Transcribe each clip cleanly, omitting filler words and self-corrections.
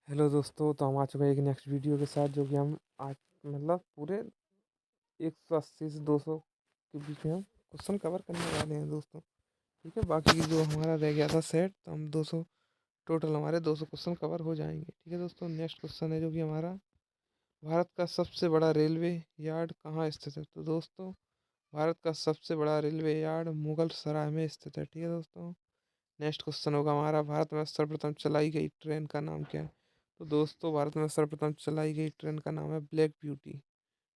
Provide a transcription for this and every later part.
Hello दोस्तों, तो हम आ चुके हैं एक नेक्स्ट वीडियो के साथ, जो कि हम आज पूरे 180 से 200 के बीच में हम क्वेश्चन कवर करने वाले हैं दोस्तों। ठीक है, बाकी जो हमारा रह गया था सेट, तो हम 200 टोटल हमारे 200 क्वेश्चन कवर हो जाएंगे। ठीक है दोस्तों, नेक्स्ट क्वेश्चन है जो कि हमारा, भारत का सबसे बड़ा रेलवे यार्ड कहाँ स्थित है? तो दोस्तों, भारत का सबसे बड़ा रेलवे यार्ड मुगल सराय में स्थित है। ठीक है दोस्तों, नेक्स्ट क्वेश्चन होगा हमारा, भारत में सर्वप्रथम चलाई गई ट्रेन का नाम क्या है? तो दोस्तों, भारत में सर्वप्रथम चलाई गई ट्रेन का नाम है ब्लैक ब्यूटी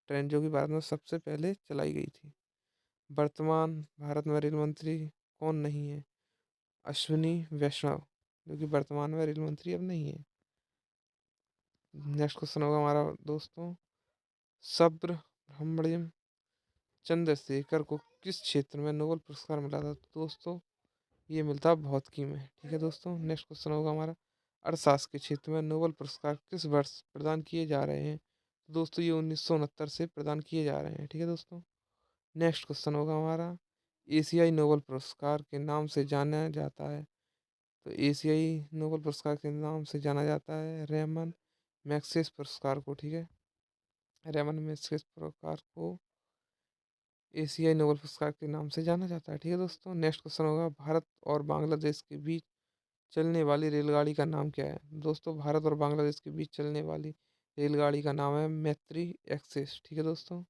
ट्रेन, जो कि भारत में सबसे पहले चलाई गई थी। वर्तमान भारत में रेल मंत्री कौन नहीं है? अश्विनी वैष्णव, जो कि वर्तमान में रेल मंत्री अब नहीं है। नेक्स्ट क्वेश्चन होगा हमारा दोस्तों, सुब्रमण्यम चंद्रशेखर को किस क्षेत्र में नोबेल पुरस्कार मिला था? तो दोस्तों, ये मिलता है भौतिकी में। ठीक है दोस्तों, नेक्स्ट क्वेश्चन होगा हमारा, अर्थशास्त्र के क्षेत्र में नोबेल पुरस्कार किस वर्ष प्रदान किए जा रहे हैं? तो दोस्तों, ये 1969 से प्रदान किए जा रहे हैं। ठीक है दोस्तों, नेक्स्ट क्वेश्चन होगा हमारा, एशियाई नोबेल पुरस्कार के नाम से जाना जाता है? तो एशियाई नोबेल पुरस्कार के नाम से जाना जाता है रेमन मैग्सेस पुरस्कार को। ठीक है, रेमन मैग्सेस पुरस्कार को एशियाई नोबेल पुरस्कार के नाम से जाना जाता है। ठीक है दोस्तों, नेक्स्ट क्वेश्चन होगा, भारत और बांग्लादेश के बीच चलने वाली रेलगाड़ी का नाम क्या है? दोस्तों, भारत और बांग्लादेश के बीच चलने वाली रेलगाड़ी का नाम है मैत्री एक्सप्रेस। ठीक है दोस्तों,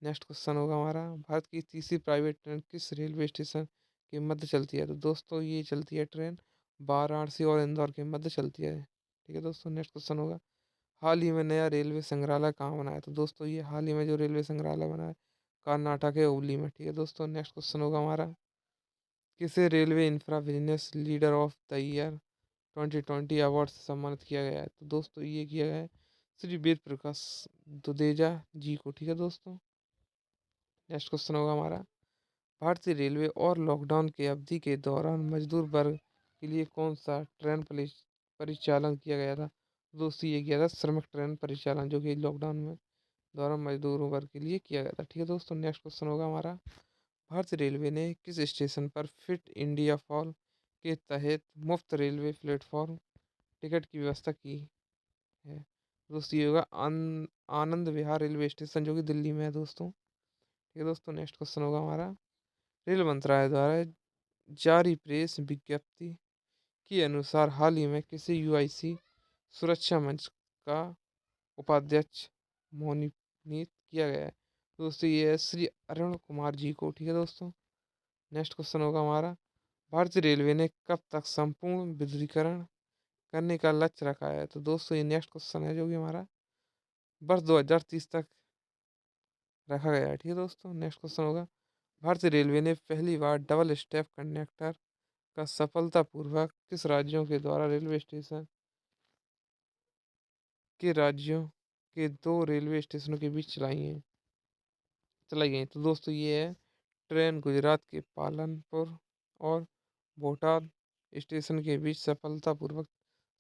नेक्स्ट क्वेश्चन होगा हमारा, भारत की तीसरी प्राइवेट ट्रेन किस रेलवे स्टेशन के मध्य चलती है? तो दोस्तों, ये चलती है ट्रेन वाराणसी और इंदौर के मध्य चलती है। ठीक है दोस्तों, नेक्स्ट क्वेश्चन होगा, हाल ही में नया रेलवे संग्रहालय कहाँ बना है? तो दोस्तों, ये हाल ही में जो रेलवे संग्रहालय बना है कर्नाटक के हुबली में। ठीक है दोस्तों, नेक्स्ट क्वेश्चन होगा हमारा, किसे railway infra business leader of the year 2020 award से सम्मानित किया गया है? तो दोस्तों, ये किया गया है श्री वेद प्रकाश दुदेजा जी को। ठीक है दोस्तों, नेक्स्ट क्वेश्चन होगा हमारा, भारतीय रेलवे और लॉकडाउन के अवधि के दौरान मजदूर वर्ग के लिए कौन सा ट्रेन परिचालन किया गया था? दोस्तों, ये किया था श्रमिक ट्रेन परिचालन, जो कि लॉकडाउन में दौरान मजदूरों वर्ग के लिए किया गया था। ठीक है दोस्तों, नेक्स्ट क्वेश्चन होगा हमारा, भारतीय रेलवे ने किस स्टेशन पर फिट इंडिया फॉल के तहत मुफ्त रेलवे प्लेटफॉर्म टिकट की व्यवस्था की है? दोस्तों, ये होगा आनंद विहार रेलवे स्टेशन, जो कि दिल्ली में है दोस्तों। ठीक है दोस्तों, नेक्स्ट क्वेश्चन होगा हमारा, रेल मंत्रालय द्वारा जारी प्रेस विज्ञप्ति के अनुसार हाल ही में किसी यूआईसी सुरक्षा मंच का उपाध्यक्ष मनोनीत किया गया है? दोस्तों, ये है श्री अरुण कुमार जी को। ठीक है दोस्तों, नेक्स्ट क्वेश्चन होगा हमारा, भारतीय रेलवे ने कब तक संपूर्ण विद्युतीकरण करने का लक्ष्य रखा है? तो दोस्तों, ये नेक्स्ट क्वेश्चन है जो कि हमारा वर्ष 2030 तक रखा गया है। ठीक है दोस्तों, नेक्स्ट क्वेश्चन होगा, भारतीय रेलवे ने पहली बार डबल स्टेप कंडक्टर का सफलतापूर्वक किस राज्यों के द्वारा रेलवे स्टेशन के राज्यों के दो रेलवे स्टेशनों के बीच चलाई गई? तो दोस्तों, ये है ट्रेन गुजरात के पालनपुर और बोटाद स्टेशन के बीच सफलतापूर्वक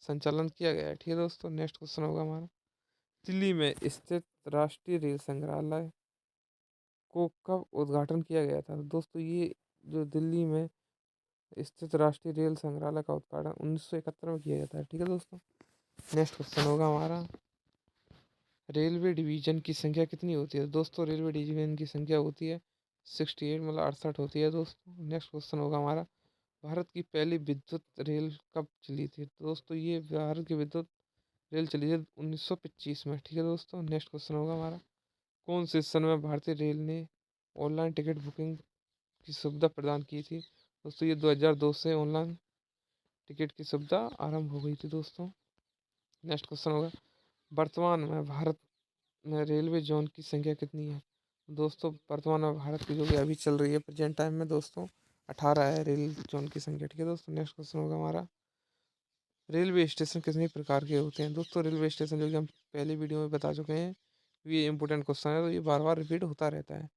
संचालन किया गया है। ठीक है दोस्तों, नेक्स्ट क्वेश्चन होगा हमारा, दिल्ली में स्थित राष्ट्रीय रेल संग्रहालय को कब उद्घाटन किया गया था? तो दोस्तों, ये जो दिल्ली में स्थित राष्ट्रीय रेल संग्रहालय का उद्घाटन 1971 में किया जाता है। ठीक है दोस्तों, नेक्स्ट क्वेश्चन होगा हमारा, रेलवे डिवीजन की संख्या कितनी होती है? दोस्तों, रेलवे डिवीजन की संख्या होती है 68, 68 होती है दोस्तों। नेक्स्ट क्वेश्चन होगा हमारा, भारत की पहली विद्युत रेल कब चली थी? तो दोस्तों, ये भारत की विद्युत रेल चली थी 1925 में। ठीक है दोस्तों, नेक्स्ट क्वेश्चन होगा हमारा, कौन से सन में भारतीय रेल ने ऑनलाइन टिकट बुकिंग की सुविधा प्रदान की थी? दोस्तों, ये 2002 से ऑनलाइन टिकट की सुविधा आरंभ हो गई थी दोस्तों। नेक्स्ट क्वेश्चन होगा, वर्तमान में भारत में रेलवे जोन की संख्या कितनी है? दोस्तों, वर्तमान में भारत की जो कि अभी चल रही है प्रेजेंट टाइम में दोस्तों, 18 है रेल जोन की संख्या। ठीक है दोस्तों, नेक्स्ट क्वेश्चन होगा हमारा, रेलवे स्टेशन कितने प्रकार के होते हैं? दोस्तों, रेलवे स्टेशन जो कि हम पहले वीडियो में बता चुके हैं, ये इंपॉर्टेंट क्वेश्चन है, तो ये बार बार रिपीट होता रहता है।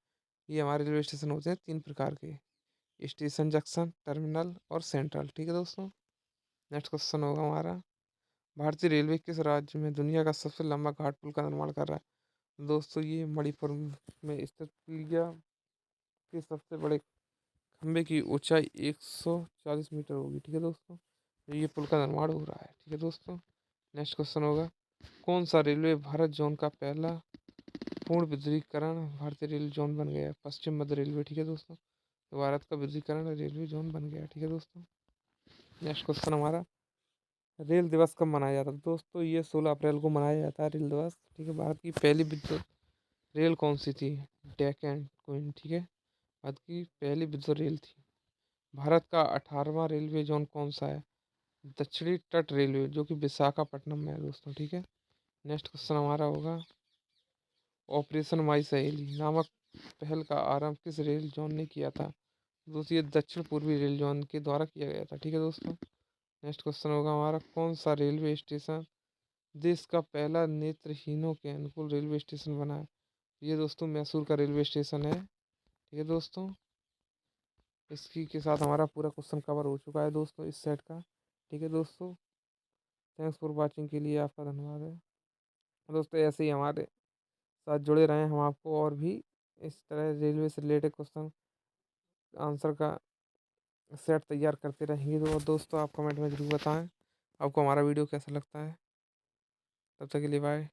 ये हमारे रेलवे स्टेशन होते हैं 3 प्रकार के, स्टेशन, जंक्शन, टर्मिनल और सेंट्रल। ठीक है दोस्तों, नेक्स्ट क्वेश्चन होगा हमारा, भारतीय रेलवे किस राज्य में दुनिया का सबसे लंबा घाट पुल का निर्माण कर रहा है? दोस्तों, ये मणिपुर में स्थित पुलिया के सबसे बड़े खंभे की ऊंचाई 140 मीटर होगी। ठीक है दोस्तों, ये पुल का निर्माण हो रहा है। ठीक है दोस्तों, नेक्स्ट क्वेश्चन होगा, कौन सा रेलवे भारत जोन का पहला पूर्ण विद्युतीकरण भारतीय रेल जोन बन गया? पश्चिम मध्य रेलवे। ठीक है दोस्तों, तो भारत का विद्युतीकरण रेलवे जोन बन गया। ठीक है दोस्तों, नेक्स्ट क्वेश्चन हमारा, रेल दिवस कब मनाया जाता है? दोस्तों ये 16 अप्रैल को मनाया जाता है रेल दिवस। ठीक है, भारत की पहली विद्युत रेल कौन सी थी? डेक्कन क्वीन। ठीक है, भारत की पहली विद्युत रेल थी। भारत का 18वां रेलवे जोन कौन सा है? दक्षिणी तट रेलवे, जो कि विशाखापट्टनम में है दोस्तों। ठीक है, नेक्स्ट क्वेश्चन हमारा होगा, ऑपरेशन माई सहेली नामक पहल का आरंभ किस रेल जोन ने किया था? दोस्तों ये दक्षिण पूर्वी रेल जोन के द्वारा किया गया था। ठीक है दोस्तों, नेक्स्ट क्वेश्चन होगा हमारा, कौन सा रेलवे स्टेशन देश का पहला नेत्रहीनों के अनुकूल रेलवे स्टेशन बना है? ये दोस्तों मैसूर का रेलवे स्टेशन है। ठीक है दोस्तों, इसी के साथ हमारा पूरा क्वेश्चन कवर हो चुका है दोस्तों इस सेट का। ठीक है दोस्तों, थैंक्स फॉर वाचिंग के लिए आपका धन्यवाद है दोस्तों। ऐसे ही हमारे साथ जुड़े रहें, हम आपको और भी इस तरह रेलवे से रिलेटेड क्वेश्चन आंसर का सेट तैयार करते रहेंगे। तो दोस्तों आप कमेंट में ज़रूर बताएं आपको हमारा वीडियो कैसा लगता है। तब तक के लिए बाय।